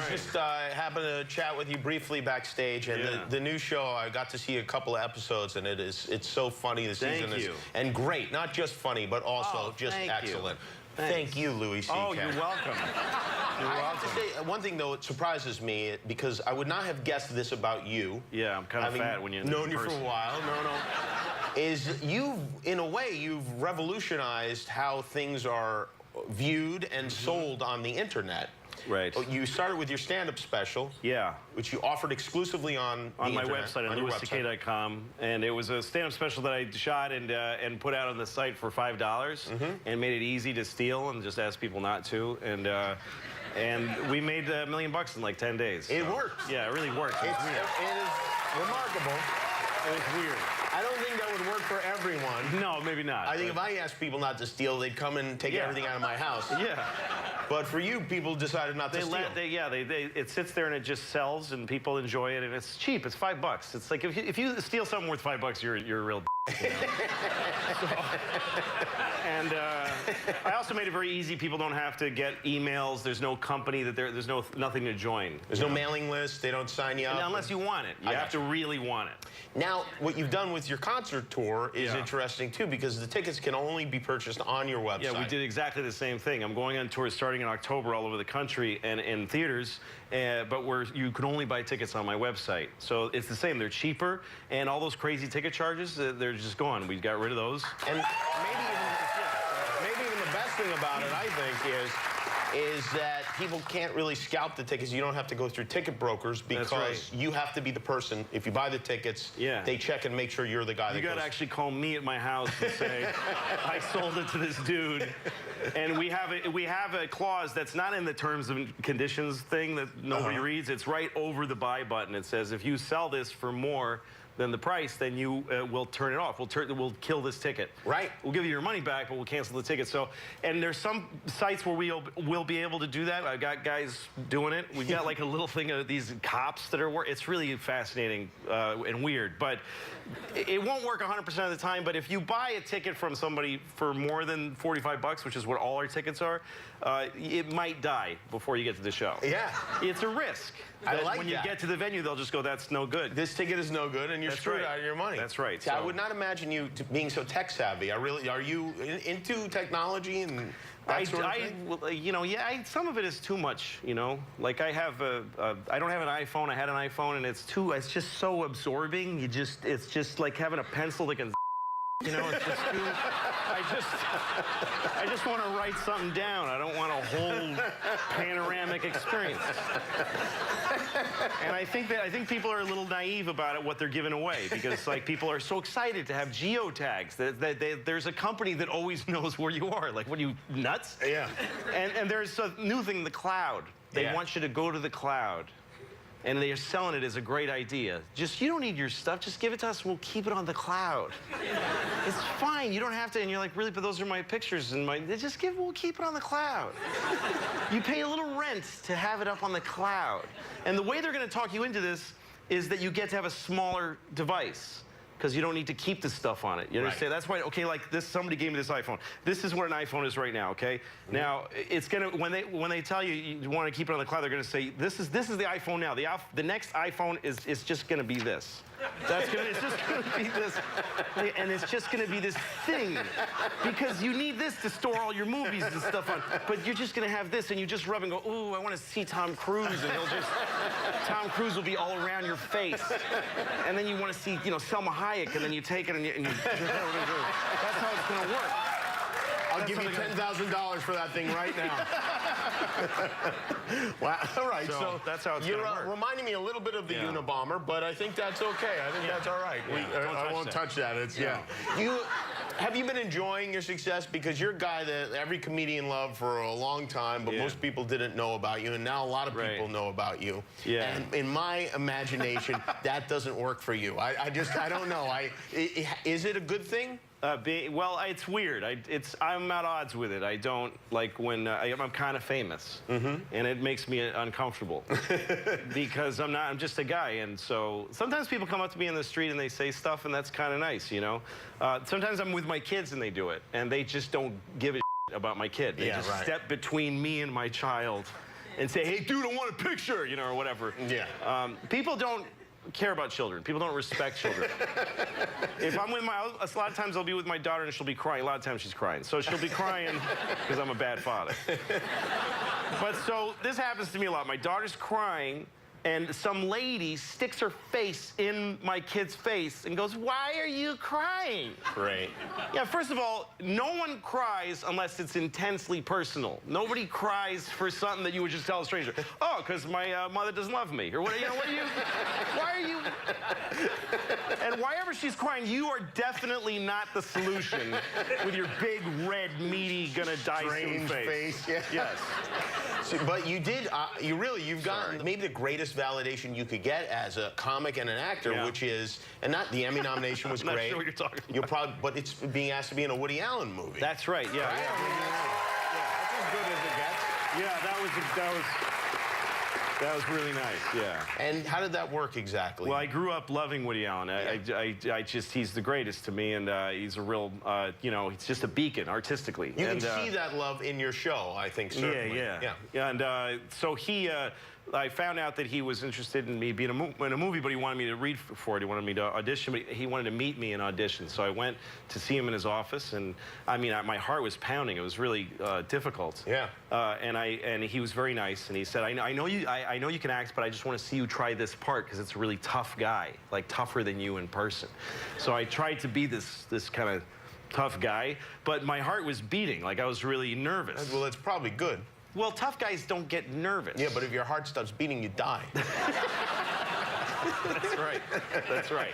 just happened to chat with you briefly backstage, and the new show, I got to see a couple of episodes, and it's so funny. The season is and great, not just funny, but also just excellent. Thank you, Louis C.K. Oh, you're welcome. I have to say, one thing, though, it surprises me, because I would not have guessed this about you. Yeah, I'm kind of fat when you're known you for a while. Is in a way, you've revolutionized how things are viewed and sold on the internet. Right. You started with your stand-up special. Yeah. Which you offered exclusively on the my internet, website, on louisck.com. And it was a stand-up special that I shot and put out on the site for $5 and made it easy to steal and just asked people not to. And we made $1 million in like 10 days. It worked. Yeah, it really worked. It is remarkable. It was weird. I don't think that would work for everyone. No, maybe not. I think if I asked people not to steal, they'd come and take everything out of my house. Yeah. But for you, people decided not to steal. It sits there and it just sells, and people enjoy it, and it's cheap. It's $5. It's like if you steal something worth $5, you're a real. You know? And I also made it very easy. People don't have to get emails. There's no company that there's nothing to join. There's no mailing list. They don't sign you up. Unless you want it. You have to really want it. Now, what you've done with your concert tour is interesting, too, because the tickets can only be purchased on your website. Yeah, we did exactly the same thing. I'm going on tour starting in October all over the country and in theaters, but you can only buy tickets on my website. So it's the same. They're cheaper, and all those crazy ticket charges, they're just gone. We got rid of those. And maybe even the best thing about it, I think, is that people can't really scalp the tickets. You don't have to go through ticket brokers because you have to be the person. If you buy the tickets, they check and make sure you're the guy. You got to actually call me at my house and say, I sold it to this dude. And we have a clause that's not in the terms and conditions thing that nobody reads. It's right over the buy button. It says, if you sell this for more than the price, then you will turn it off. We'll kill this ticket. Right. We'll give you your money back, but we'll cancel the ticket. So, and there's some sites where we'll be able to do that. I've got guys doing it. We've got like a little thing of these cops that are it's really fascinating and weird, but it won't work 100% of the time. But if you buy a ticket from somebody for more than $45, which is what all our tickets are, it might die before you get to the show. Yeah. It's a risk. When you get to the venue, they'll just go, that's no good. This ticket is no good, and you're screwed out of your money. That's right. See, I would not imagine you being so tech savvy. Are you into technology and that sort of thing? Some of it is too much, you know. Like I don't have an iPhone. I had an iPhone, and it's just so absorbing. It's just like having a pencil that can, you know, it's just too, I just want to write something down. I don't want a whole panoramic experience. And I think people are a little naive about it, what they're giving away, because like people are so excited to have geotags. There's a company that always knows where you are. Like, what are you, nuts? Yeah. And there's a new thing, the cloud. They want you to go to the cloud. And they're selling it as a great idea. You don't need your stuff. Just give it to us, and we'll keep it on the cloud. It's fine. You don't have to. And you're like, really? But those are my pictures and we'll keep it on the cloud. You pay a little rent to have it up on the cloud. And the way they're going to talk you into this is that you get to have a smaller device, because you don't need to keep the stuff on it. You understand? That's why, okay, like this, somebody gave me this iPhone. This is what an iPhone is right now, okay? Now, it's gonna, when they tell you you want to keep it on the cloud, they're gonna say, this is the iPhone now. The next iPhone is just gonna be this. It's just gonna be this, and it's just gonna be this thing, because you need this to store all your movies and stuff on. But you're just gonna have this, and you just rub and go, ooh, I want to see Tom Cruise, and Tom Cruise will be all around your face. And then you want to see, you know, Selma Hayek, and then you take it and you that's how it's gonna work. I'll give you $10,000 for that thing right now. Wow. All right. So that's how it's you're gonna work. reminding me a little bit of the Unabomber, but I think that's okay. I think that's all right. I won't touch that. It's Have you been enjoying your success? Because you're a guy that every comedian loved for a long time, but most people didn't know about you, and now a lot of people know about you. Yeah. And in my imagination, that doesn't work for you. I don't know. Is it a good thing? Well, it's weird. I'm at odds with it. I don't like when I'm kind of famous, and it makes me uncomfortable because I'm just a guy, and so sometimes people come up to me in the street and they say stuff, and that's kind of nice, you know. Sometimes I'm with my kids and they do it, and they just don't give a about my kid. They just step between me and my child. and say, hey, dude, I want a picture, you know, or whatever. Yeah. People don't care about children. People don't respect children. If I'm with a lot of times I'll be with my daughter and she'll be crying. A lot of times she's crying. So she'll be crying because I'm a bad father. But so this happens to me a lot. My daughter's crying and some lady sticks her face in my kid's face and goes, why are you crying? Great. Yeah, first of all, no one cries unless it's intensely personal. Nobody cries for something that you would just tell a stranger. Oh, because my mother doesn't love me. Or what, you know, what are you, why are you? And why ever she's crying, you are definitely not the solution with your big, red, meaty, gonna die soon Strange face. Yeah. Yes. So, but you did, you've gotten maybe the greatest validation you could get as a comic and an actor, which is, and not the Emmy nomination was I'm not great. sure what you're talking about. You're probably, but it's being asked to be in a Woody Allen movie. That's right, yeah. Right? I mean, that's as good as it gets. Yeah, that was really nice, yeah. And how did that work exactly? Well, I grew up loving Woody Allen. I just, he's the greatest to me, and he's a real, you know, he's just a beacon artistically. You can see that love in your show, I think, certainly. Yeah. And so I found out that he was interested in me being in a movie, but he wanted me to read for it. He wanted me to audition, but he wanted to meet me in audition. So I went to see him in his office, and I mean, my heart was pounding. It was really difficult. Yeah. And he was very nice, and he said, I know you can act, but I just want to see you try this part because it's a really tough guy, like tougher than you in person. So I tried to be this kind of tough guy, but my heart was beating. Like I was really nervous. Well, it's probably good. Well, tough guys don't get nervous. Yeah, but if your heart stops beating, you die. That's right. That's right.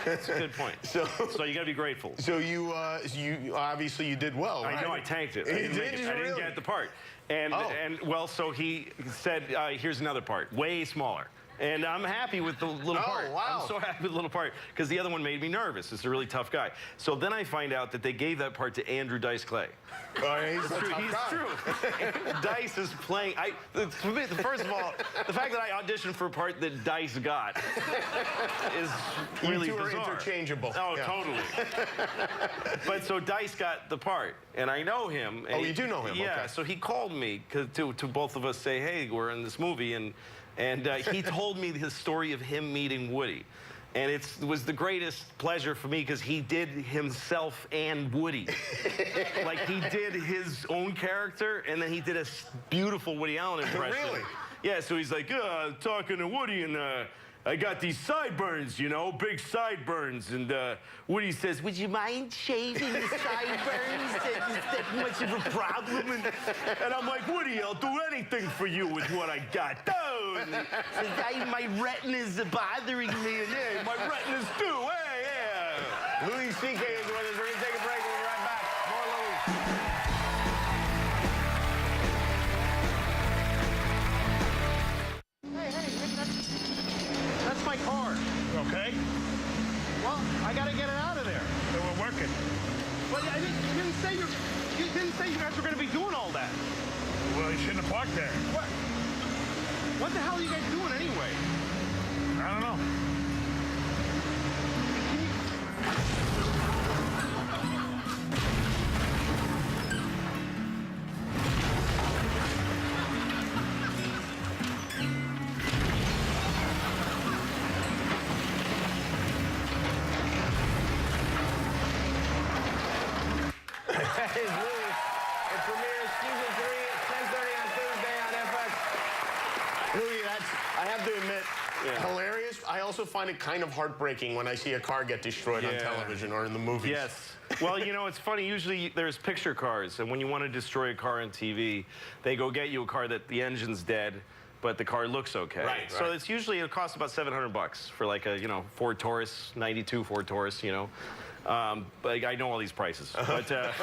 That's a good point. So you got to be grateful. So you obviously you did well, right? I know, I tanked it. You I didn't did? make it. You I didn't really? get the part. And well, so he said, here's another part, way smaller. And I'm happy with the little part. Wow. I'm so happy with the little part because the other one made me nervous. It's a really tough guy. So then I find out that they gave that part to Andrew Dice Clay. He's true. He's true. Dice is playing. First of all, the fact that I auditioned for a part that Dice got is really You two bizarre. are interchangeable. Oh, Yeah. totally. But so Dice got the part, and I know him. And you do know him? Yeah. Okay. So he called me to both of us say, hey, we're in this movie, and he told me his story of him meeting Woody. And it was the greatest pleasure for me because he did himself and Woody. Like he did his own character, and then he did a beautiful Woody Allen impression. Really? Yeah, so he's like, talking to Woody, and I got these sideburns, you know, big sideburns. And Woody says, would you mind shaving the sideburns? Is that much of a problem? And I'm like, Woody, I'll do anything for you with what I got. Oh, and he says, my retina's bothering me. And yeah, my retina's too. Hey, yeah. Louis C.K. is with us. We're going to take a break. We'll be right back. More Louis. That's my car. Okay? Well, I got to get it out of there. So we're working. Well, you didn't say you guys were going to be doing all that. Well, you shouldn't have parked there. What the hell are you guys doing anyway? I don't know. That is Louis. It premieres season 3 at 10:30 on Thursday on FX. Louis, I have to admit, hilarious. I also find it kind of heartbreaking when I see a car get destroyed on television or in the movies. Yes. Well, you know, it's funny. Usually there's picture cars, and when you want to destroy a car on TV, they go get you a car that the engine's dead, but the car looks okay. Right. So it's usually, it costs about $700 for like a, you know, Ford Taurus, 92 Ford Taurus, you know. But I know all these prices. But the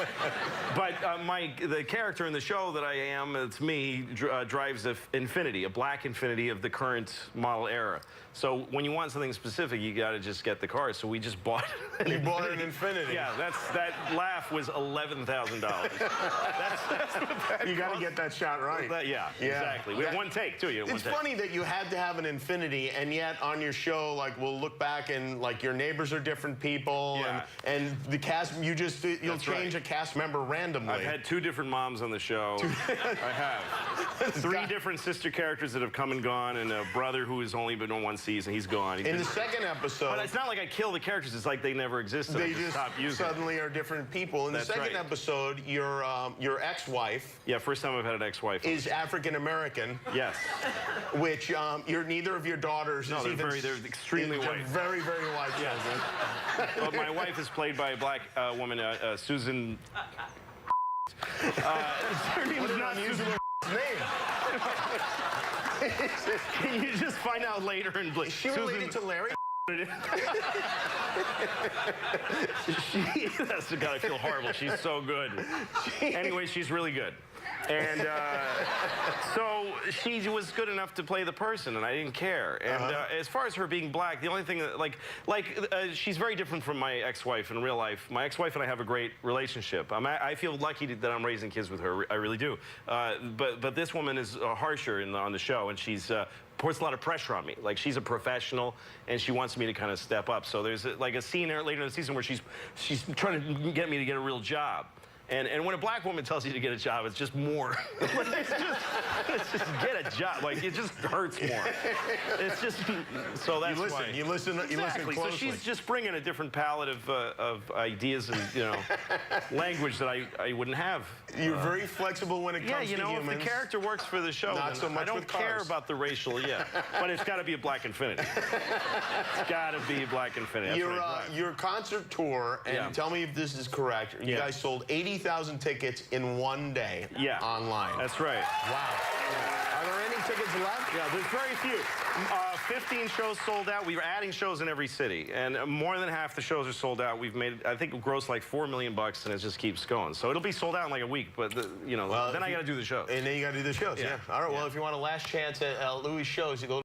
character in the show that I am, it's me, drives a Infiniti, a black Infiniti of the current model era. So when you want something specific, you got to just get the car. So we just bought an You Infiniti. bought an Infiniti. Yeah, that laugh was $11,000. You got to get that shot right. Yeah, exactly. We had one take, too. It's funny that you had to have an Infiniti, and yet on your show, like, we'll look back and, like, your neighbors are different people. Yeah. And And the cast, you'll That's change right. a cast member randomly. I've had 2 different moms on the show. I have. 3 different sister characters that have come and gone, and a brother who has only been on 1 season. He's gone. In the second episode, but it's not like I kill the characters. It's like they never existed. they I just just stop using them. suddenly are different people. In the That's second right. episode, your ex-wife Yeah, first time I've had an ex-wife. is African American, Yes. which neither of your daughters No, is they're even. they're extremely they're white. Very, very white children. But my wife is played by a black woman, Susan. Her name is not Susan. Name. Can you just find out later and Is she related to Larry? That's gotta feel horrible. She's so good. Anyway, she's really good. And so she was good enough to play the person, and I didn't care. And as far as her being black, the only thing that, she's very different from my ex-wife in real life. My ex-wife and I have a great relationship. I feel lucky that I'm raising kids with her. I really do. But this woman is harsher on the show, and she's puts a lot of pressure on me. Like, she's a professional, and she wants me to kind of step up. So there's a scene later in the season where she's trying to get me to get a real job. And when a black woman tells you to get a job, it's just more. it's just get a job. Like, it just hurts more. It's just, so that's why. You listen Exactly. closely. So she's just bringing a different palette of ideas and, language that I wouldn't have. You're very flexible when it comes to humans. If the character works for the show, Not then so much I don't with care cars. about the racial, but it's got to be a Black Infinity. It's got to be a Black Infinity. That's Your concert tour, and tell me if this is correct, you guys sold 80,000 tickets in 1 day online. That's right. Wow. Are there any tickets left? Yeah, there's very few. 15 shows sold out. We were adding shows in every city, and more than half the shows are sold out. We've made, I think, grossed like $4 million, and it just keeps going. So it'll be sold out in like a week, but then I got to do the show. And then you got to do the shows. Yeah. All right. Well, if you want a last chance at Louis' shows, you go.